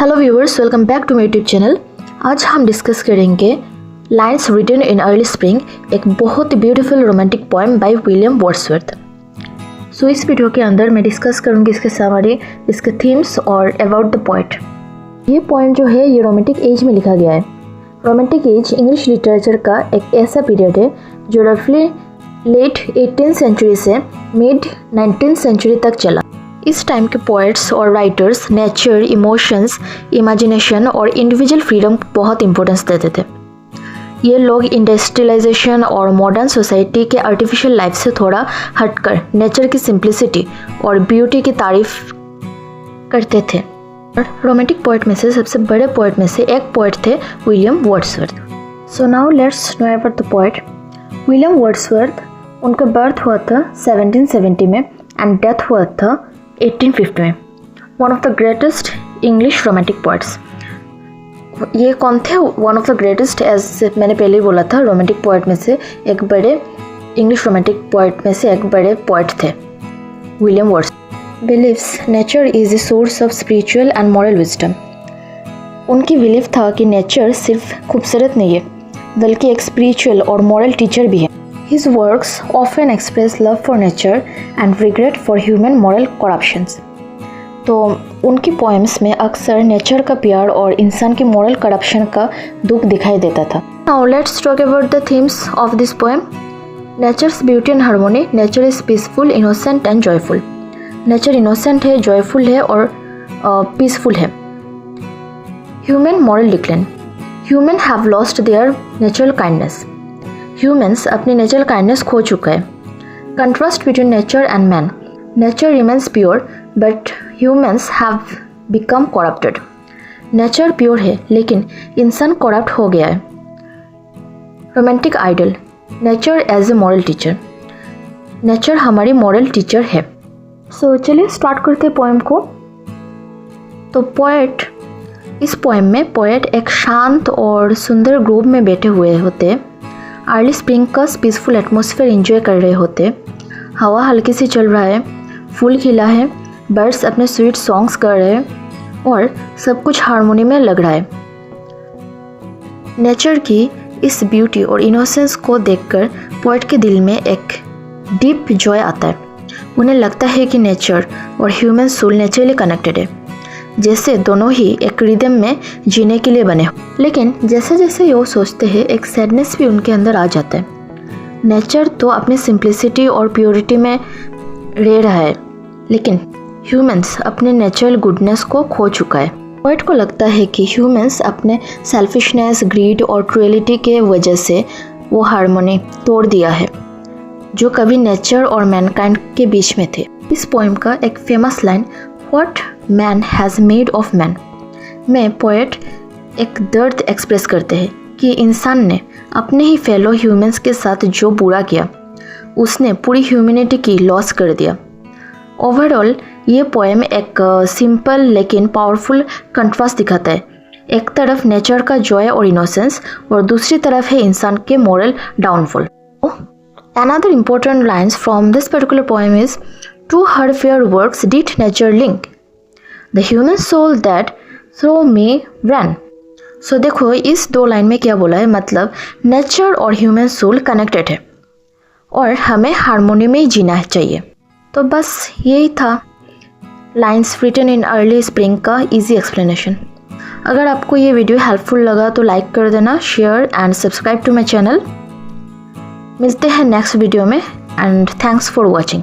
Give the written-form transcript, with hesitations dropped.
Hello viewers, welcome back to my YouTube channel. आज हम discuss करेंगे lines written in early spring, एक बहुत ही beautiful romantic poem by William Wordsworth. So इस वीडियो के अंदर मैं डिस्कस करूंगी इसके समरी, इसके थीम्स और अबाउट द पोएट। ये पोएम जो है ये रोमांटिक एज में लिखा गया है। रोमांटिक एज इंग्लिश लिटरेचर का एक ऐसा पीरियड है जो रफली लेट 18th सेंचुरी से मिड 19th सेंचुरी तक चला। इस टाइम के पोएट्स और राइटर्स नेचर, इमोशंस, इमेजिनेशन और इंडिविजुअल फ्रीडम को बहुत इंपॉर्टेंस देते थे। ये लोग इंडस्ट्रियलाइजेशन और मॉडर्न सोसाइटी के आर्टिफिशियल लाइफ से थोड़ा हटकर नेचर की सिंप्लिसिटी और ब्यूटी की तारीफ करते थे। रोमांटिक पोएट में से सबसे बड़े पोएट में से एक पोएट थे William Wordsworth. So now let's know about the poet William Wordsworth. उनका बर्थ हुआ था 1770 में एंड डेथ हुआ था 1850 में। One of the greatest English romantic poets. ये कौन थे? One of the greatest, as मैंने पहले ही बोला था, रोमांटिक पोएट में से एक बड़े, इंग्लिश रोमांटिक पोएट में से एक बड़े पोएट थे William Wordsworth. Believes nature is the source of spiritual and moral wisdom. उनकी बिलीव था कि नेचर सिर्फ खूबसूरत नहीं है बल्कि एक स्पिरिचुअल और मॉरल टीचर भी है। His works often express love for nature and regret for human moral corruptions. तो उनकी पोएम्स में अक्सर नेचर का प्यार और इंसान की मॉरल करप्शन का दुख दिखाई देता था। Now let's talk about the themes of this poem. Nature's beauty and harmony. Nature is peaceful, innocent and joyful. Nature innocent है, joyful है और peaceful है। Human moral decline. Human have lost their natural kindness. Humans अपनी natural kindness खो चुका है। Contrast between nature and man. Nature remains pure but humans have become corrupted. Nature pure है लेकिन इंसान करप्ट हो गया है। Romantic idol. Nature as a moral teacher. Nature हमारी मॉरल टीचर है। सो चलिए स्टार्ट करते हैं पोएम को। तो पोएट, इस पोएम में पोएट एक शांत और सुंदर ग्रुप में बैठे हुए होते, अर्ली स्प्रिंग का पीसफुल एटमॉस्फेयर एंजॉय कर रहे होते। हवा हल्की सी चल रहा है, फूल खिला है, बर्ड्स अपने स्वीट सॉन्ग्स कर रहे हैं और सब कुछ हार्मोनी में लग रहा है। नेचर की इस ब्यूटी और इनोसेंस को देखकर पोएट के दिल में एक डीप जॉय आता है। उन्हें लगता है कि नेचर और ह्यूमन सोल नेचुरली कनेक्टेड है, जैसे दोनों ही एक रिदम में जीने के लिए बने हो। लेकिन जैसे जैसे वो सोचते हैं एक सैडनेस भी उनके अंदर आ जाता है। नेचर तो अपनी सिंप्लिसिटी और प्योरिटी में रह रहा है लेकिन ह्यूमंस अपने नेचुरल गुडनेस को खो चुका है। पोएट को लगता है कि ह्यूमंस अपने सेल्फिशनेस, ग्रीड और क्रुएलिटी के वजह से वो हार्मोनी तोड़ दिया है जो कभी नेचर और मैनकाइंड के बीच में थे। इस पोएम का एक famous line, what man has made of man, में पोएट एक दर्द एक्सप्रेस करते हैं कि इंसान ने अपने ही फेलो ह्यूमंस के साथ जो बुरा किया उसने पूरी ह्यूमैनिटी की लॉस कर दिया। ओवरऑल ये पोएम एक सिंपल लेकिन पावरफुल कंट्रास्ट दिखाता है। एक तरफ नेचर का जॉय और इनोसेंस और दूसरी तरफ है इंसान के moral downfall. Another important lines from this particular poem is, to her fair works did nature link the human soul that through me ran. So देखो इस दो लाइन में क्या बोला है, मतलब नेचर और ह्यूमन सोल कनेक्टेड है और हमें हार्मोनी में जीना चाहिए। तो बस यही था lines written in early spring का इजी एक्सप्लेनेशन। अगर आपको ये वीडियो हेल्पफुल लगा तो लाइक कर देना, share and subscribe to my channel. मिलते हैं नेक्स्ट वीडियो में एंड थैंक्स फॉर वॉचिंग।